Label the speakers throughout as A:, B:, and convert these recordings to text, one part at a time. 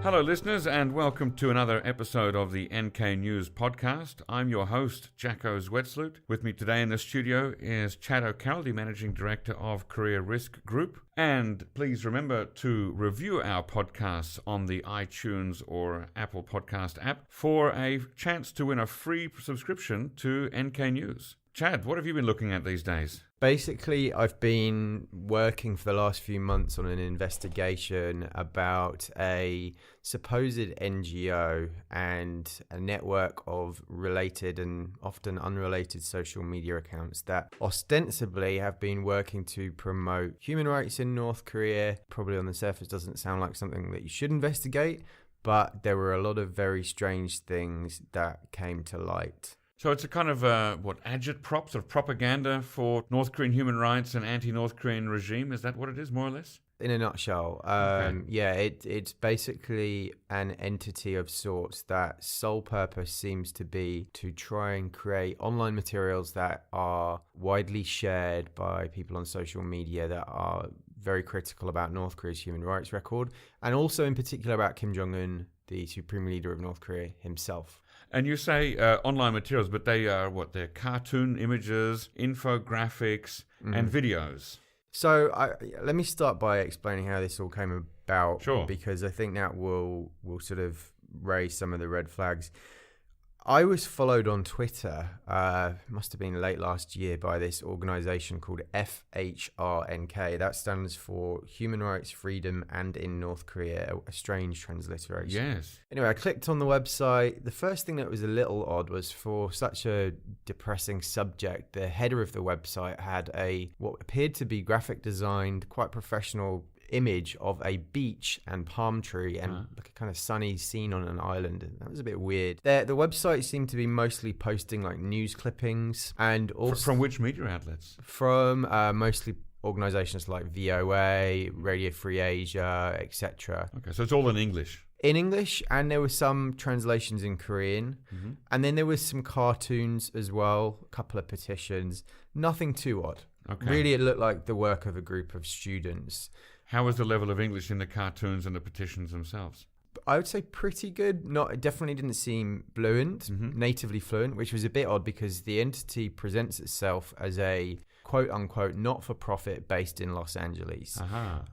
A: Hello, listeners, and welcome to another episode of the NKNews Podcast. I'm your host, Jacko Zwetsloot. With me today in the studio is Chad O'Carroll, the Managing Director of Career Risk Group. And please remember to review our podcasts on the iTunes or Apple Podcast app for a chance to win a free subscription to NK News. Chad, what have you been looking at these days?
B: Basically, I've been working for the last few months on an investigation about a supposed NGO and a network of related and often unrelated social media accounts that ostensibly have been working to promote human rights in North Korea. Probably on the surface doesn't sound like something that you should investigate, but there were a lot of very strange things that came to light.
A: So it's a kind of, agitprop, sort of propaganda for North Korean human rights and anti-North Korean regime? Is that what it is, more or less?
B: In a nutshell, it's basically an entity of sorts that sole purpose seems to be to try and create online materials that are widely shared by people on social media that are very critical about North Korea's human rights record, and also in particular about Kim Jong Un, the supreme leader of North Korea himself.
A: And you say online materials, but they are They're cartoon images, infographics, and videos.
B: So let me start by explaining how this all came about.
A: Sure.
B: Because I think that will sort of raise some of the red flags. I was followed on Twitter, must have been late last year, by this organization called FHRNK. That stands for Human Rights, Freedom and in North Korea, a strange transliteration.
A: Yes.
B: Anyway, I clicked on the website. The first thing that was a little odd was, for such a depressing subject, the header of the website had what appeared to be graphic designed, quite professional image of a beach and palm tree and like a kind of sunny scene on an island. That was a bit weird. The website seemed to be mostly posting like news clippings, and also
A: From which media outlets?
B: From mostly organizations like VOA, Radio Free Asia, etc.
A: Okay, so it's all in English.
B: In English, and there were some translations in Korean, and then there was some cartoons as well, a couple of petitions. Nothing too odd.
A: Okay.
B: Really, it looked like the work of a group of students.
A: How was the level of English in the cartoons and the petitions themselves?
B: I would say pretty good. It definitely didn't seem fluent, natively fluent, which was a bit odd because the entity presents itself as a quote-unquote not-for-profit based in Los Angeles.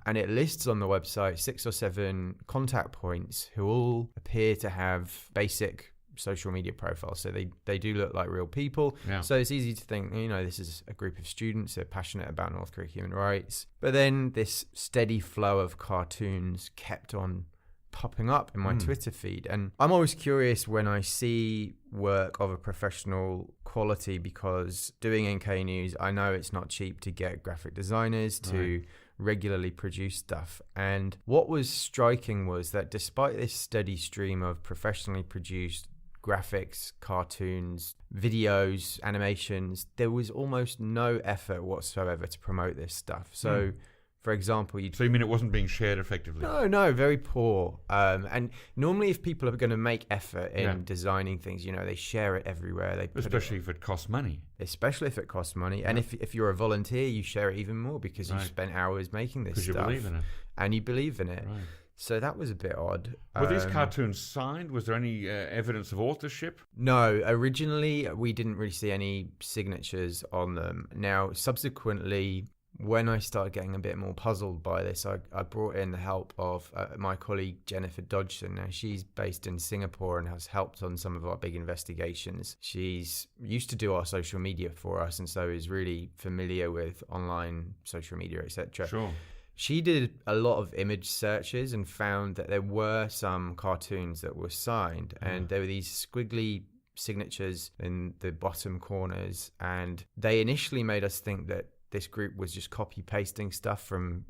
B: And it lists on the website 6 or 7 contact points who all appear to have basic social media profiles. So they do look like real people. Yeah. So it's easy to think, this is a group of students who are passionate about North Korean human rights. But then this steady flow of cartoons kept on popping up in my Twitter feed. And I'm always curious when I see work of a professional quality, because doing NK News, I know it's not cheap to get graphic designers to regularly produce stuff. And what was striking was that despite this steady stream of professionally produced graphics, cartoons, videos, animations, there was almost no effort whatsoever to promote this stuff. So for example,
A: So you mean it wasn't being shared effectively?
B: No, very poor. And normally if people are going to make effort in designing things, they share it everywhere.
A: Especially if it costs money.
B: Especially if it costs money. And if you're a volunteer, you share it even more because you spent hours making this stuff.
A: Because you believe in it.
B: And you believe in it.
A: Right.
B: So that was a bit odd.
A: Were these cartoons signed? Was there any evidence of authorship?
B: No, originally we didn't really see any signatures on them. Now, subsequently, when I started getting a bit more puzzled by this, I brought in the help of my colleague Jennifer Dodgson. Now, she's based in Singapore and has helped on some of our big investigations. She's used to do our social media for us and so is really familiar with online social media, etc.
A: Sure.
B: She did a lot of image searches and found that there were some cartoons that were signed, and there were these squiggly signatures in the bottom corners, and they initially made us think that this group was just copy pasting stuff from,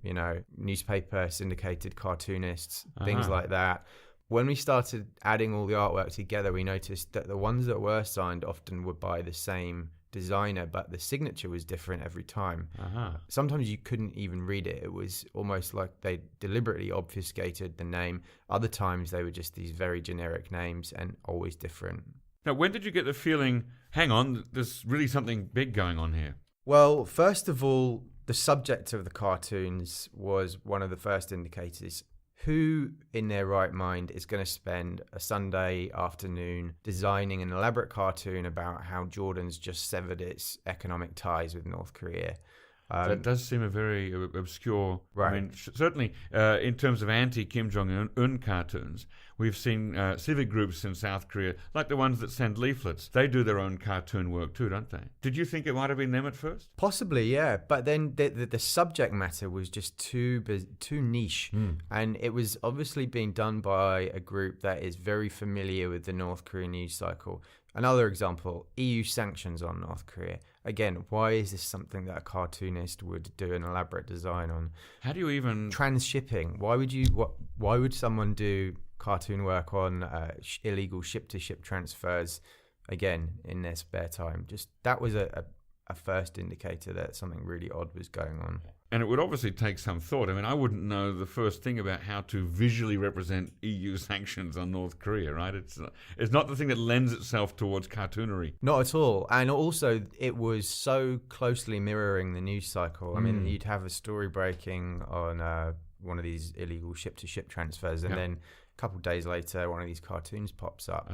B: newspaper syndicated cartoonists, things like that. When we started adding all the artwork together, we noticed that the ones that were signed often were by the same designer, but the signature was different every time. Sometimes you couldn't even read it. It was almost like they deliberately obfuscated the name. Other times they were just these very generic names and always different.
A: Now, when did you get the feeling, hang on, there's really something big going on here?
B: Well, first of all, the subject of the cartoons was one of the first indicators. who in their right mind is going to spend a Sunday afternoon designing an elaborate cartoon about how Jordan's just severed its economic ties with North Korea?
A: That does seem a very obscure...
B: Right.
A: I mean, certainly in terms of anti-Kim Jong Un cartoons, we've seen civic groups in South Korea, like the ones that send leaflets. They do their own cartoon work too, don't they? Did you think it might have been them at first?
B: Possibly, yeah. But then the subject matter was just too niche. And it was obviously being done by a group that is very familiar with the North Korean news cycle. Another example, EU sanctions on North Korea. Again, why is this something that a cartoonist would do an elaborate design on?
A: How do you even...
B: Transshipping. Why would someone do cartoon work on illegal ship-to-ship transfers, again, in their spare time? Just that was a first indicator that something really odd was going on.
A: And it would obviously take some thought. I mean, I wouldn't know the first thing about how to visually represent EU sanctions on North Korea, right? It's not the thing that lends itself towards cartoonery.
B: Not at all. And also, it was so closely mirroring the news cycle. I mean, you'd have a story breaking on one of these illegal ship-to-ship transfers, and then a couple of days later, one of these cartoons pops up.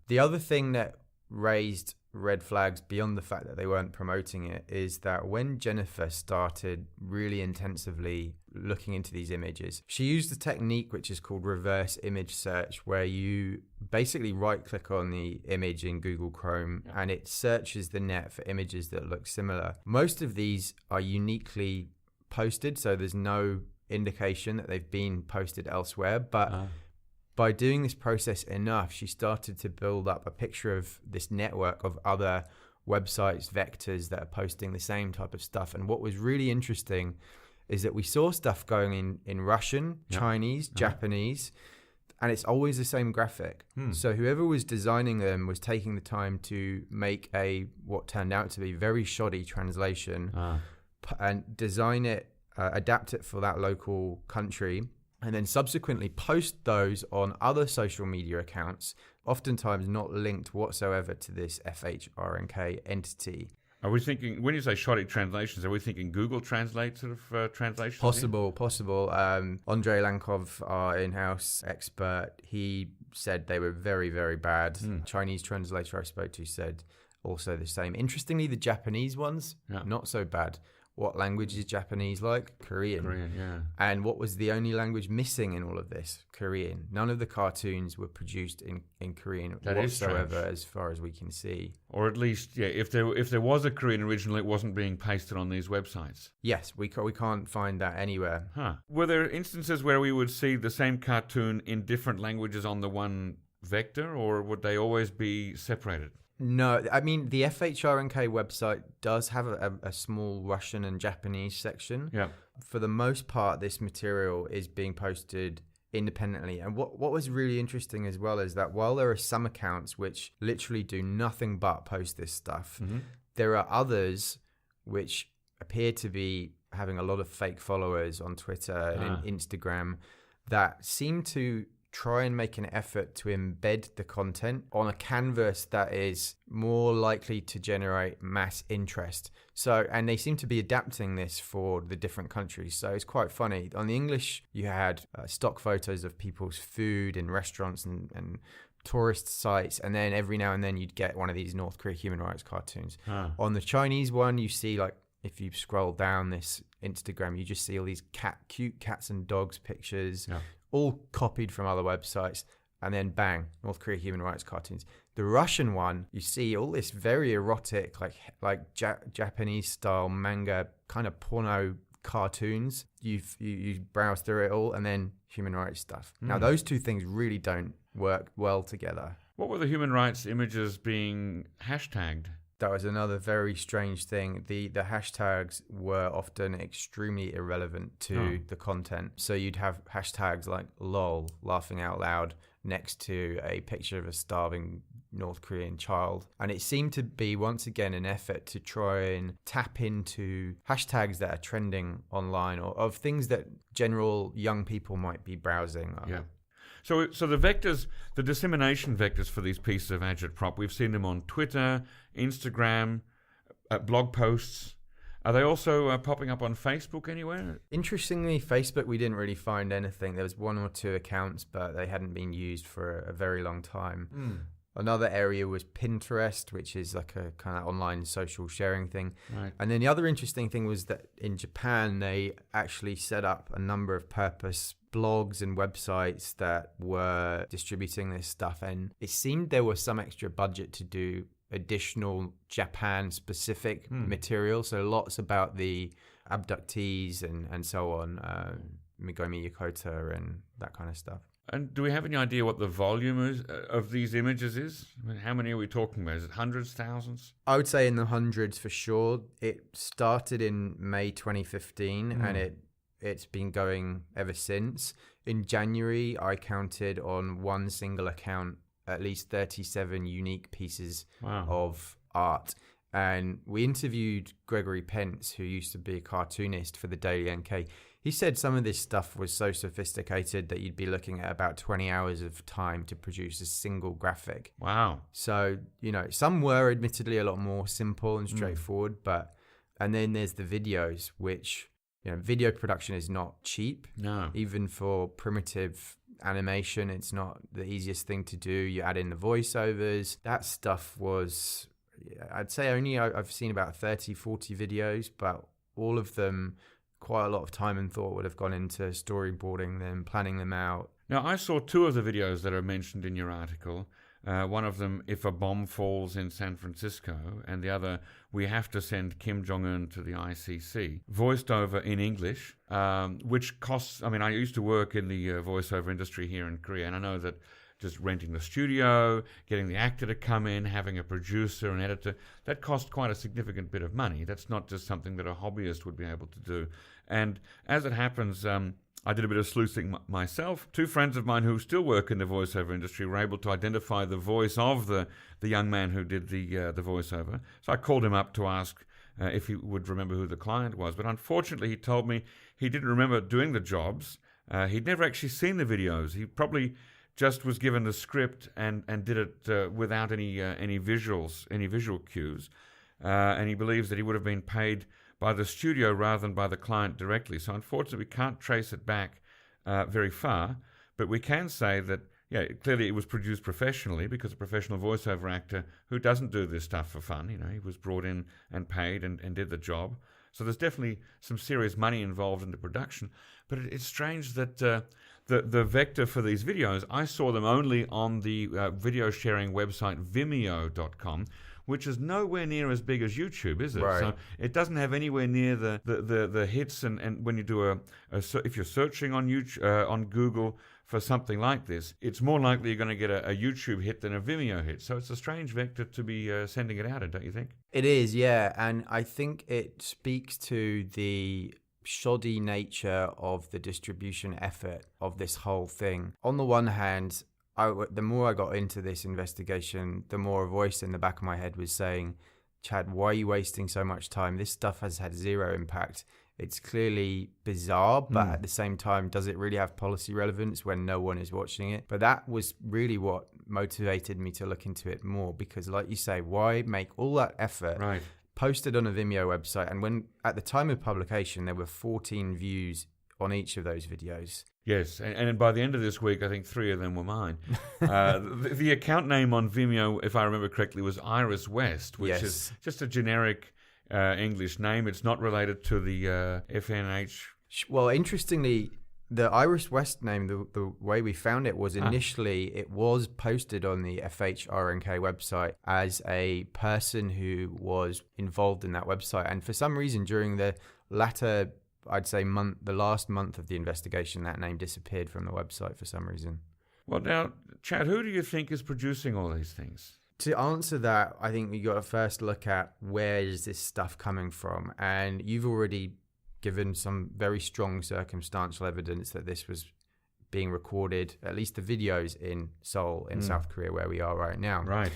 B: The other thing that raised red flags beyond the fact that they weren't promoting it is that when Jennifer started really intensively looking into these images, she used a technique which is called reverse image search, where you basically right click on the image in Google Chrome and it searches the net for images that look similar. Most of these are uniquely posted, so there's no indication that they've been posted elsewhere, but by doing this process enough, she started to build up a picture of this network of other websites, vectors that are posting the same type of stuff. And what was really interesting is that we saw stuff going in Russian, Chinese, Japanese, and it's always the same graphic. So whoever was designing them was taking the time to make what turned out to be very shoddy translation and design it, adapt it for that local country, and then subsequently post those on other social media accounts, oftentimes not linked whatsoever to this FHRNK entity.
A: Are we thinking, when you say shoddy translations, are we thinking Google Translate sort of translations?
B: Possible. Andrei Lenkov, our in-house expert, he said they were very, very bad. Chinese translator I spoke to said also the same. Interestingly, the Japanese ones, not so bad. What language is Japanese like? Korean. And what was the only language missing in all of this? Korean. None of the cartoons were produced in Korean whatsoever, as far as we can see.
A: Or at least, if there was a Korean original, it wasn't being pasted on these websites.
B: Yes, we can't find that anywhere.
A: Were there instances where we would see the same cartoon in different languages on the one vector, or would they always be separated?
B: No, I mean, the FHRNK website does have a small Russian and Japanese section. For the most part, this material is being posted independently. And what was really interesting as well is that while there are some accounts which literally do nothing but post this stuff, there are others which appear to be having a lot of fake followers on Twitter and Instagram that seem to try and make an effort to embed the content on a canvas that is more likely to generate mass interest. So, and they seem to be adapting this for the different countries. So it's quite funny. On the English, you had stock photos of people's food in restaurants and tourist sites. And then every now and then you'd get one of these North Korea human rights cartoons. On the Chinese one, you see, like, if you scroll down this Instagram, you just see all these cute cats and dogs pictures, all copied from other websites, and then bang, North Korea human rights cartoons. The Russian one, you see all this very erotic, like Japanese style manga kind of porno cartoons. You browse through it all, and then human rights stuff. Now those two things really don't work well together.
A: What were the human rights images being hashtagged?
B: That was another very strange thing. The hashtags were often extremely irrelevant to the content. So you'd have hashtags like LOL, laughing out loud, next to a picture of a starving North Korean child. And it seemed to be, once again, an effort to try and tap into hashtags that are trending online, or of things that general young people might be browsing.
A: So the vectors, the dissemination vectors for these pieces of agitprop, we've seen them on Twitter, Instagram, blog posts. Are they also popping up on Facebook anywhere?
B: Interestingly, Facebook, we didn't really find anything. There was 1 or 2 accounts, but they hadn't been used for a very long time. Another area was Pinterest, which is like a kind of online social sharing thing.
A: Right.
B: And then the other interesting thing was that in Japan, they actually set up a number of purpose blogs and websites that were distributing this stuff. And it seemed there was some extra budget to do additional Japan-specific material. So lots about the abductees and so on, Megumi Yokota and that kind of stuff.
A: And do we have any idea what the volume is, of these images is? I mean, how many are we talking about? Is it hundreds, thousands?
B: I would say in the hundreds for sure. It started in May 2015 and it's been going ever since. In January, I counted on one single account at least 37 unique pieces of art. And we interviewed Gregory Pence, who used to be a cartoonist for the Daily NK. He said some of this stuff was so sophisticated that you'd be looking at about 20 hours of time to produce a single graphic.
A: Wow.
B: So, some were admittedly a lot more simple and straightforward, and then there's the videos, which, video production is not cheap.
A: No.
B: Even for primitive animation, it's not the easiest thing to do. You add in the voiceovers. That stuff was, I'd say I've seen about 30, 40 videos, but all of them, quite a lot of time and thought would have gone into storyboarding them, planning them out.
A: Now, I saw 2 of the videos that are mentioned in your article. One of them, If a Bomb Falls in San Francisco, and the other, We Have to Send Kim Jong Un to the ICC, voiced over in English, which costs, I used to work in the voiceover industry here in Korea, and I know that just renting the studio, getting the actor to come in, having a producer, an editor, that cost quite a significant bit of money. That's not just something that a hobbyist would be able to do. And as it happens, I did a bit of sleuthing myself. 2 friends of mine who still work in the voiceover industry were able to identify the voice of the young man who did the voiceover. So I called him up to ask if he would remember who the client was. But unfortunately, he told me he didn't remember doing the jobs. He'd never actually seen the videos. He probably just was given the script and did it without any visual cues. And he believes that he would have been paid by the studio rather than by the client directly. So unfortunately, we can't trace it back very far, but we can say that, clearly it was produced professionally, because a professional voiceover actor who doesn't do this stuff for fun, he was brought in and paid and did the job. So there's definitely some serious money involved in the production. But it's strange that the vector for these videos, I saw them only on the video sharing website Vimeo.com, which is nowhere near as big as YouTube, is it?
B: Right.
A: So it doesn't have anywhere near the hits. And when you do if you're searching on YouTube, on Google for something like this, it's more likely you're going to get a YouTube hit than a Vimeo hit. So it's a strange vector to be sending it out in, don't you think?
B: It is, yeah. And I think it speaks to the shoddy nature of the distribution effort of this whole thing. On the one hand, the more I got into this investigation, the more a voice in the back of my head was saying, Chad, why are you wasting so much time? This stuff has had zero impact. It's clearly bizarre, but at the same time, does it really have policy relevance when no one is watching it? But that was really what motivated me to look into it more, because like you say, why make all that effort?
A: Right.
B: Posted on a Vimeo website, and when at the time of publication there were 14 views on each of those videos.
A: Yes, and by the end of this week, I think 3 of them were mine. The account name on Vimeo, if I remember correctly, was Iris West, which is just a generic English name. It's not related to the FNH.
B: Well, interestingly, the Iris West name, the way we found it was initially, it was posted on the FHRNK website as a person who was involved in that website. And for some reason, during the latter, I'd say the last month of the investigation, that name disappeared from the website for some reason.
A: Well, now, Chad, who do you think is producing all these things?
B: To answer that, I think we got to first look at where is this stuff coming from. And you've already given some very strong circumstantial evidence that this was being recorded, at least the videos, in Seoul, in South Korea, where we are right now.
A: Right.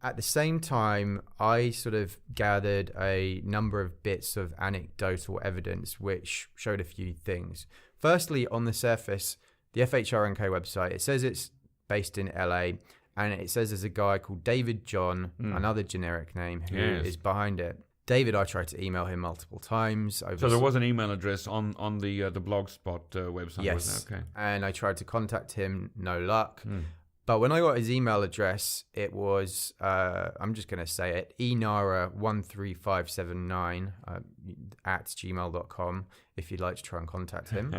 B: At the same time, I sort of gathered a number of bits of anecdotal evidence which showed a few things. Firstly, on the surface, the FHRNK website, it says it's based in LA, and it says there's a guy called David John, another generic name, who is behind it. David, I tried to email him multiple times.
A: So there was an email address on the Blogspot website?
B: Yes.
A: Wasn't it? Okay.
B: And I tried to contact him, no luck. But when I got his email address, it was, I'm just going to say it, enara13579 at gmail.com if you'd like to try and contact him.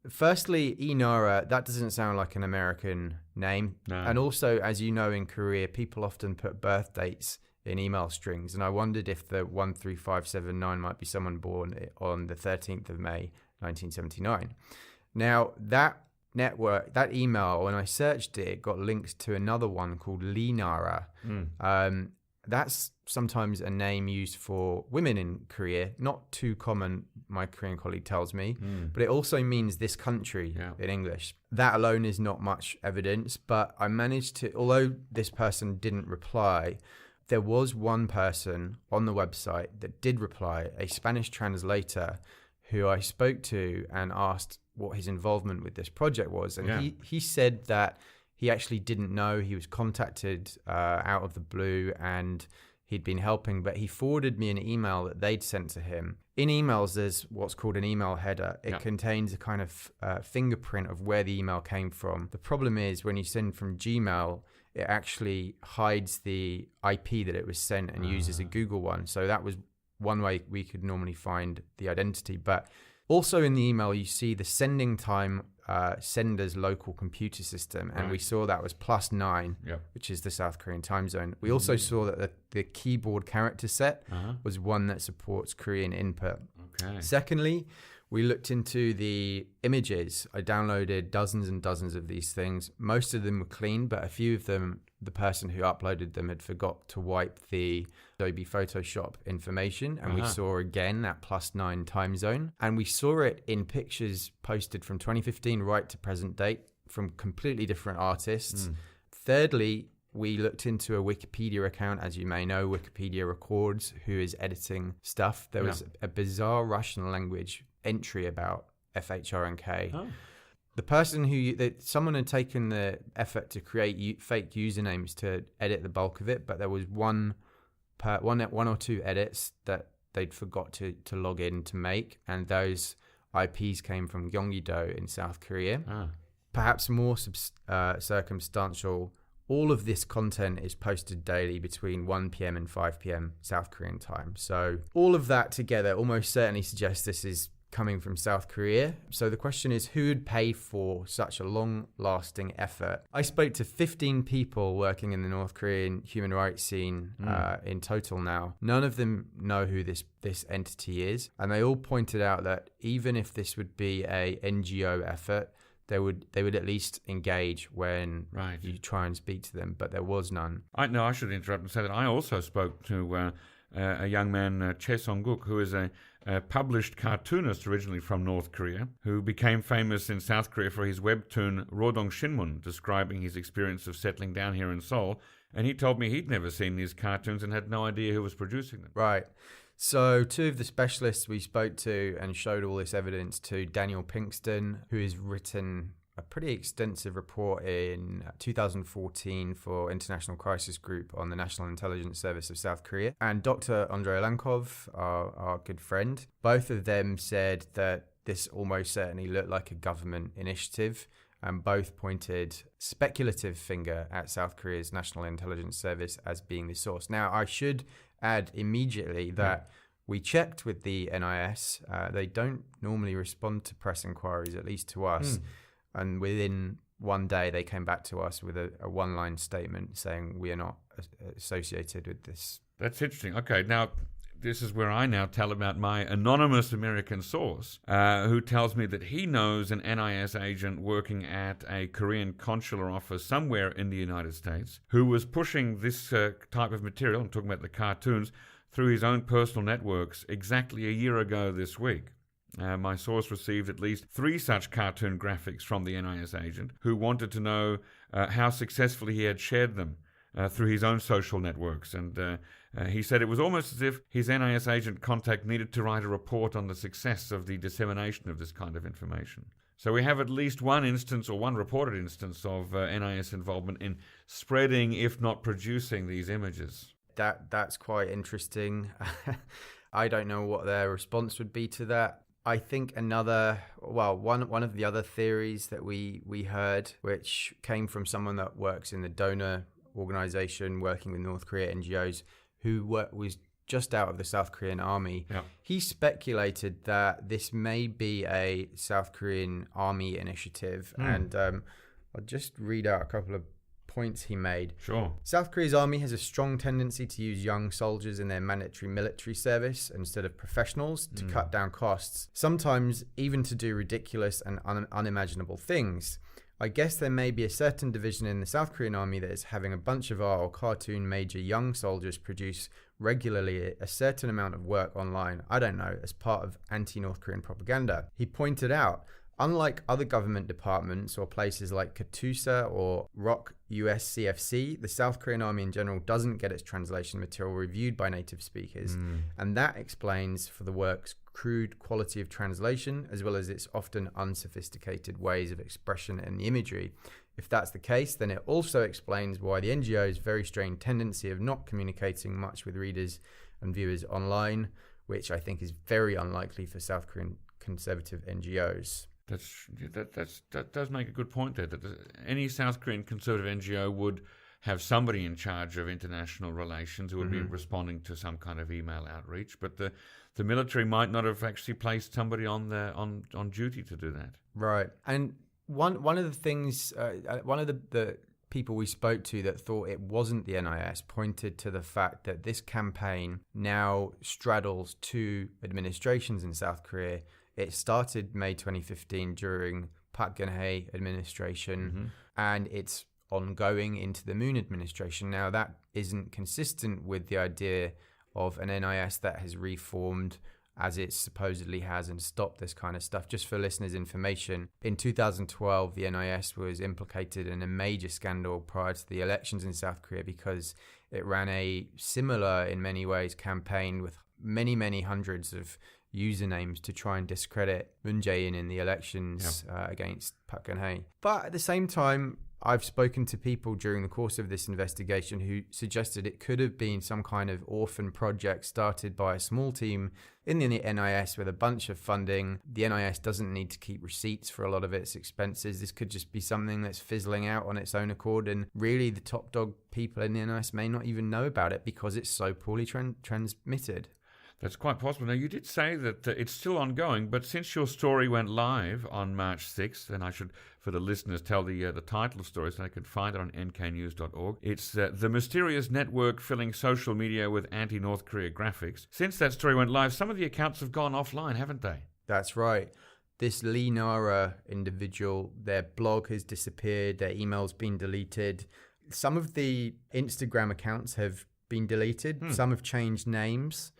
B: Firstly, Enara, that doesn't sound like an American name.
A: No.
B: And also, as you know, in Korea, people often put birth dates in email strings. And I wondered if the 13579 might be someone born on the 13th of May, 1979. Now, that email, when I searched it, it got linked to another one called Linara. That's sometimes a name used for women in Korea. Not too common, my Korean colleague tells me, but it also means this country in English. That alone is not much evidence, but I managed to, although this person didn't reply, there was one person on the website that did reply, a Spanish translator who I spoke to and asked what his involvement with this project was. And he said that he actually didn't know. He was contacted out of the blue and he'd been helping, but he forwarded me an email that they'd sent to him. In emails, there's what's called an email header. It contains a kind of fingerprint of where the email came from. The problem is when you send from Gmail, it actually hides the IP that it was sent and uses a Google one. So that was one way we could normally find the identity. But also in the email, you see the sending time, sender's local computer system. And we saw that was +9, which is the South Korean time zone. We also saw that the keyboard character set was one that supports Korean input.
A: Okay.
B: Secondly, we looked into the images. I downloaded dozens and dozens of these things. Most of them were clean, but a few of them, the person who uploaded them had forgot to wipe the Adobe Photoshop information. And we saw again that +9 time zone. And we saw it in pictures posted from 2015 right to present date from completely different artists. Thirdly, we looked into a Wikipedia account. As you may know, Wikipedia records who is editing stuff. There was a bizarre Russian language entry about FHRNK. The person someone had taken the effort to create fake usernames to edit the bulk of it, but there was one or two edits that they'd forgot to log in to make, and those IPs came from Gyeonggi-do in South Korea. Perhaps more circumstantial, all of this content is posted daily between 1 p.m. and 5 p.m. South Korean time. So all of that together almost certainly suggests this is coming from South Korea. So the question is, who would pay for such a long-lasting effort? I spoke to 15 people working in the North Korean human rights scene in total now. None of them know who this entity is. And they all pointed out that even if this would be a NGO effort, they would at least engage when you try and speak to them, but there was none.
A: I should interrupt and say that I also spoke to a young man, Che Song-guk, who is a published cartoonist originally from North Korea, who became famous in South Korea for his webtoon Rodong Shinmun, describing his experience of settling down here in Seoul. And he told me he'd never seen these cartoons and had no idea who was producing them.
B: Right. So two of the specialists we spoke to and showed all this evidence to, Daniel Pinkston, who has written a pretty extensive report in 2014 for International Crisis Group on the National Intelligence Service of South Korea, and Dr. Andrei Lenkov, our good friend. Both of them said that this almost certainly looked like a government initiative, and both pointed speculative finger at South Korea's National Intelligence Service as being the source. Now, I should add immediately that we checked with the NIS. They don't normally respond to press inquiries, at least to us. And within one day, they came back to us with a one-line statement saying we are not associated with this.
A: That's interesting. Okay, now this is where I now tell about my anonymous American source, who tells me that he knows an NIS agent working at a Korean consular office somewhere in the United States who was pushing this type of material, I'm talking about the cartoons, through his own personal networks exactly a year ago this week. My source received at least 3 such cartoon graphics from the NIS agent who wanted to know how successfully he had shared them through his own social networks. And he said it was almost as if his NIS agent contact needed to write a report on the success of the dissemination of this kind of information. So we have at least one instance, or one reported instance, of NIS involvement in spreading, if not producing, these images.
B: That's quite interesting. I don't know what their response would be to that. I think one of the other theories that we heard, which came from someone that works in the donor organization working with North Korea NGOs, who was just out of the South Korean army.
A: Yeah.
B: He speculated that this may be a South Korean army initiative. And I'll just read out a couple of points he made.
A: Sure.
B: South Korea's army has a strong tendency to use young soldiers in their mandatory military service instead of professionals to cut down costs, sometimes even to do ridiculous and unimaginable things. I guess there may be a certain division in the South Korean army that is having a bunch of our cartoon major young soldiers produce regularly a certain amount of work online, I don't know, as part of anti-North Korean propaganda. He pointed out, unlike other government departments or places like Katusa or ROK-U.S CFC, the South Korean army in general doesn't get its translation material reviewed by native speakers. And that explains for the work's crude quality of translation, as well as its often unsophisticated ways of expression and the imagery. If that's the case, then it also explains why the NGO's very strange tendency of not communicating much with readers and viewers online, which I think is very unlikely for South Korean conservative NGOs.
A: That does make a good point there, that any South Korean conservative NGO would have somebody in charge of international relations who would be responding to some kind of email outreach, but the military might not have actually placed somebody on duty to do that.
B: Right. And one of the things, one of the people we spoke to that thought it wasn't the NIS pointed to the fact that this campaign now straddles two administrations in South Korea. It started May 2015 during Park Geun-hye administration, and it's ongoing into the Moon administration. Now, that isn't consistent with the idea of an NIS that has reformed as it supposedly has and stopped this kind of stuff. Just for listeners' information, in 2012, the NIS was implicated in a major scandal prior to the elections in South Korea because it ran a similar, in many ways, campaign with many, many hundreds of usernames to try and discredit Moon Jae-in in the elections against Park Geun-hye. But at the same time, I've spoken to people during the course of this investigation who suggested it could have been some kind of orphan project started by a small team in the NIS with a bunch of funding. The NIS doesn't need to keep receipts for a lot of its expenses. This could just be something that's fizzling out on its own accord, and really the top dog people in the NIS may not even know about it because it's so poorly transmitted.
A: That's quite possible. Now, you did say that it's still ongoing, but since your story went live on March 6th, and I should, for the listeners, tell the title of the story so they can find it on nknews.org. It's The Mysterious Network Filling Social Media with Anti-North Korea Graphics. Since that story went live, some of the accounts have gone offline, haven't they?
B: That's right. This Lee Nara individual, their blog has disappeared, their email's been deleted. Some of the Instagram accounts have been deleted. Some have changed names,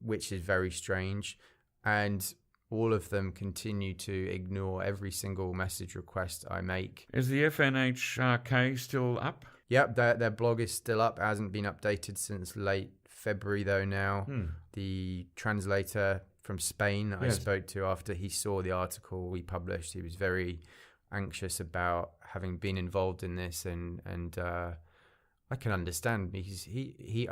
B: which is very strange. And all of them continue to ignore every single message request I make.
A: Is the FHRNK still up?
B: Yep, their blog is still up. It hasn't been updated since late February, though, now. The translator from Spain that I spoke to after he saw the article we published, he was very anxious about having been involved in this, and I can understand because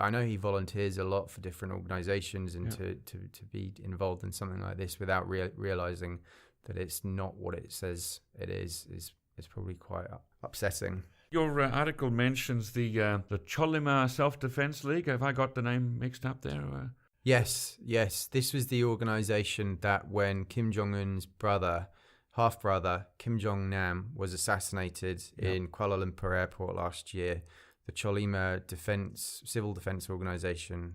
B: I know he volunteers a lot for different organizations, and to be involved in something like this without realizing that it's not what it says it is probably quite upsetting.
A: Your article mentions the Cholima Self-Defense League. Have I got the name mixed up there?
B: Yes. This was the organization that when Kim Jong Un's half-brother, Kim Jong Nam, was assassinated in Kuala Lumpur airport last year, the Cholima Civil Defense Organization,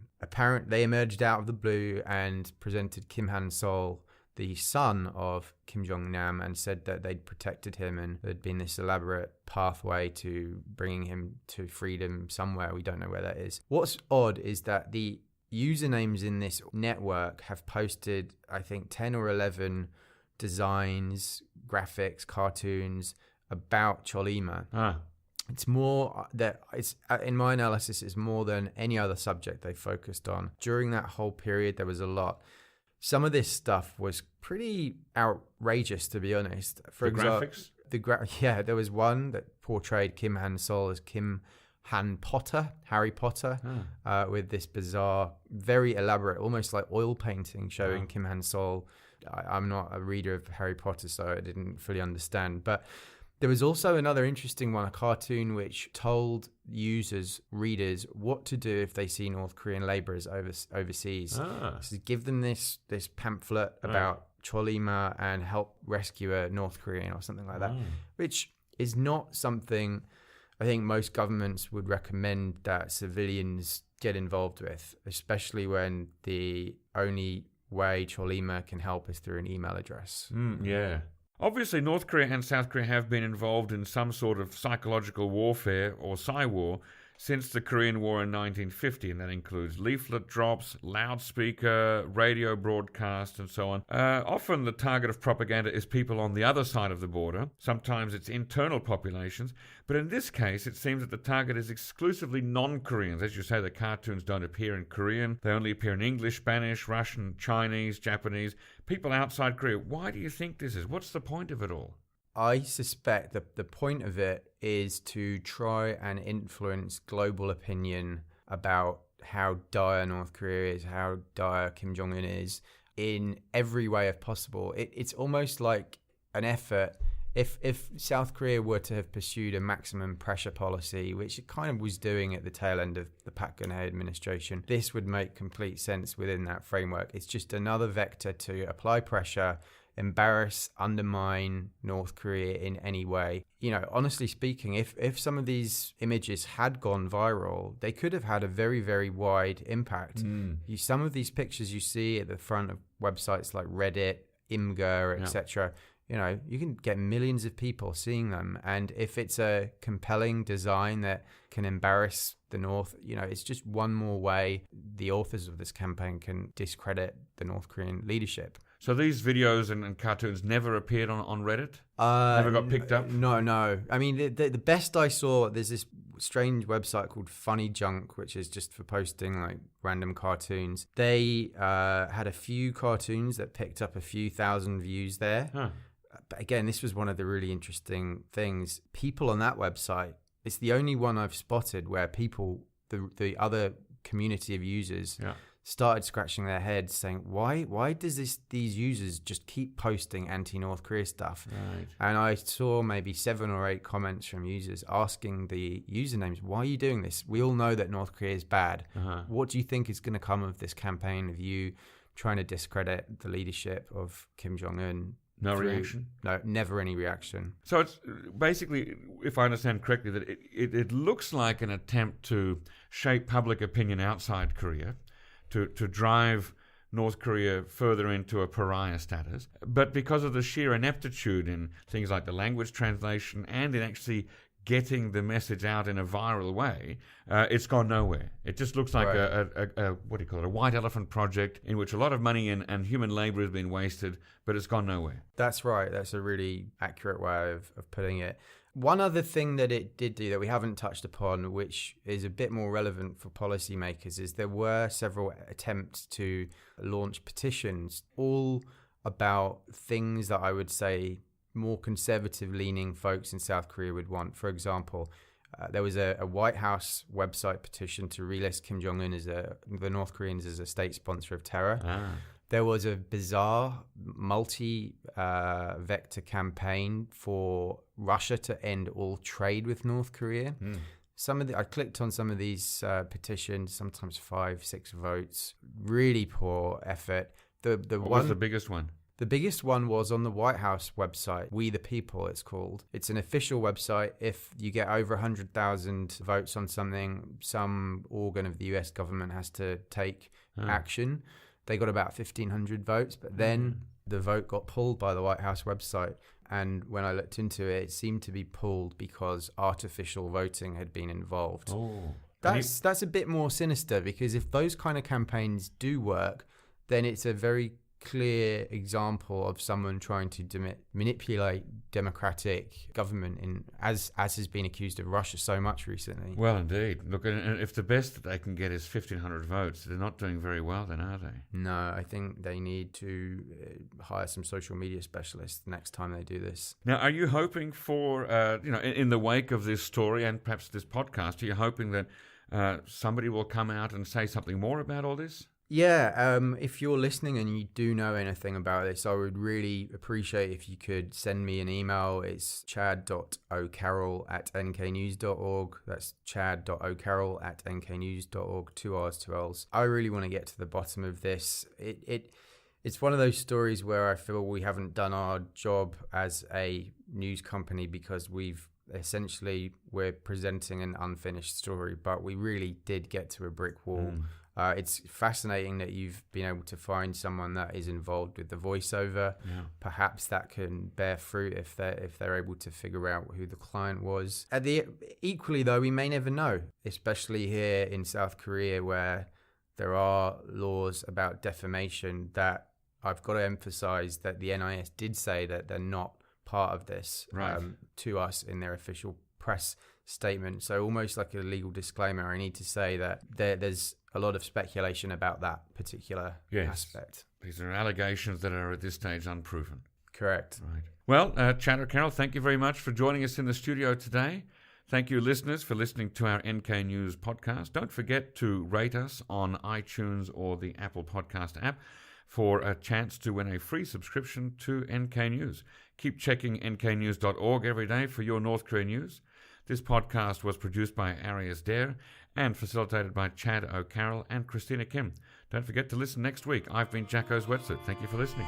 B: they emerged out of the blue and presented Kim Han-sol, the son of Kim Jong Nam, and said that they'd protected him and there'd been this elaborate pathway to bringing him to freedom somewhere. We don't know where that is. What's odd is that the usernames in this network have posted, I think, 10 or 11 designs, graphics, cartoons about Cholima. It's more that in my analysis, it's more than any other subject they focused on. During that whole period, there was a lot. Some of this stuff was pretty outrageous, to be honest. For example,
A: graphics?
B: There was one that portrayed Kim Han-sol as Kim Harry Potter, with this bizarre, very elaborate, almost like oil painting showing Kim Han-sol. I'm not a reader of Harry Potter, so I didn't fully understand. But there was also another interesting one, a cartoon which told readers, what to do if they see North Korean laborers overseas. So give them this pamphlet about Cholima and help rescue a North Korean or something like that, which is not something I think most governments would recommend that civilians get involved with, especially when the only way Cholima can help is through an email address.
A: Obviously, North Korea and South Korea have been involved in some sort of psychological warfare or Psy-war since the Korean War in 1950, and that includes leaflet drops, loudspeaker, radio broadcasts, and so on. Often the target of propaganda is people on the other side of the border. Sometimes it's internal populations. But in this case, it seems that the target is exclusively non-Koreans. As you say, the cartoons don't appear in Korean. They only appear in English, Spanish, Russian, Chinese, Japanese. People outside Korea. Why do you think this is? What's the point of it all?
B: I suspect that the point of it is to try and influence global opinion about how dire North Korea is, how dire Kim Jong Un is, in every way if possible. It's almost like an effort. If South Korea were to have pursued a maximum pressure policy, which it kind of was doing at the tail end of the Park Geun-hye administration, this would make complete sense within that framework. It's just another vector to apply pressure, embarrass, undermine North Korea in any way. Honestly speaking, if some of these images had gone viral, they could have had a very, very wide impact. Some of these pictures you see at the front of websites like Reddit, Imgur, etc., you can get millions of people seeing them. And if it's a compelling design that can embarrass the North, it's just one more way the authors of this campaign can discredit the North Korean leadership.
A: So these videos and cartoons never appeared on Reddit? Never got picked up?
B: No. I mean, the best I saw, there's this strange website called Funny Junk, which is just for posting like random cartoons. They had a few cartoons that picked up a few thousand views there. But again, this was one of the really interesting things. People on that website, it's the only one I've spotted where people, the other community of users, started scratching their heads saying, why does these users just keep posting anti-North Korea stuff?
A: Right.
B: And I saw maybe 7 or 8 comments from users asking the usernames, why are you doing this? We all know that North Korea is bad. What do you think is going to come of this campaign of you trying to discredit the leadership of Kim Jong Un?
A: No reaction?
B: No, never any reaction.
A: So it's basically, if I understand correctly, that it looks like an attempt to shape public opinion outside Korea, to drive North Korea further into a pariah status. But because of the sheer ineptitude in things like the language translation and in actually getting the message out in a viral way, it's gone nowhere. It just looks like a white elephant project in which a lot of money and human labor has been wasted, but it's gone nowhere.
B: That's right. That's a really accurate way of putting it. One other thing that it did do that we haven't touched upon, which is a bit more relevant for policymakers, is there were several attempts to launch petitions, all about things that I would say more conservative-leaning folks in South Korea would want. For example, there was a White House website petition to relist Kim Jong Un the North Koreans as a state sponsor of terror. There was a bizarre multi-vector campaign for Russia to end all trade with North Korea. I clicked on some of these petitions, sometimes 5-6 votes. Really poor effort. What
A: was the biggest one?
B: The biggest one was on the White House website, We the People, it's called. It's an official website. If you get over 100,000 votes on something, some organ of the US government has to take action. They got about 1,500 votes, but then the vote got pulled by the White House website. And when I looked into it, it seemed to be pulled because artificial voting had been involved. That's a bit more sinister, because if those kind of campaigns do work, then it's a very clear example of someone trying to manipulate democratic government, as has been accused of Russia so much recently.
A: Well, indeed. Look, and if the best that they can get is 1,500 votes, they're not doing very well then, are they?
B: No, I think they need to hire some social media specialists next time they do this.
A: Now, are you hoping for, in the wake of this story and perhaps this podcast, are you hoping that somebody will come out and say something more about all this?
B: Yeah, if you're listening and you do know anything about this, I would really appreciate if you could send me an email. It's chad.o'carroll@nknews.org. That's chad.o'carroll@nknews.org, 2 R's, 2 L's. I really want to get to the bottom of this. It's one of those stories where I feel we haven't done our job as a news company because we're presenting an unfinished story, but we really did get to a brick wall. It's fascinating that you've been able to find someone that is involved with the voiceover. Yeah. Perhaps that can bear fruit if they're able to figure out who the client was. Equally, though, we may never know, especially here in South Korea where there are laws about defamation that I've got to emphasize that the NIS did say that they're not part of this to us in their official press statement. So almost like a legal disclaimer, I need to say that there's a lot of speculation about that particular aspect.
A: These are allegations that are at this stage unproven.
B: Correct.
A: Right. Well, Chad O'Carroll, thank you very much for joining us in the studio today. Thank you, listeners, for listening to our NK News podcast. Don't forget to rate us on iTunes or the Apple Podcast app for a chance to win a free subscription to NK News. Keep checking nknews.org every day for your North Korea news. This podcast was produced by Arias Dare and facilitated by Chad O'Carroll and Christina Kim. Don't forget to listen next week. I've been Jacko Zwetzer. Thank you for listening.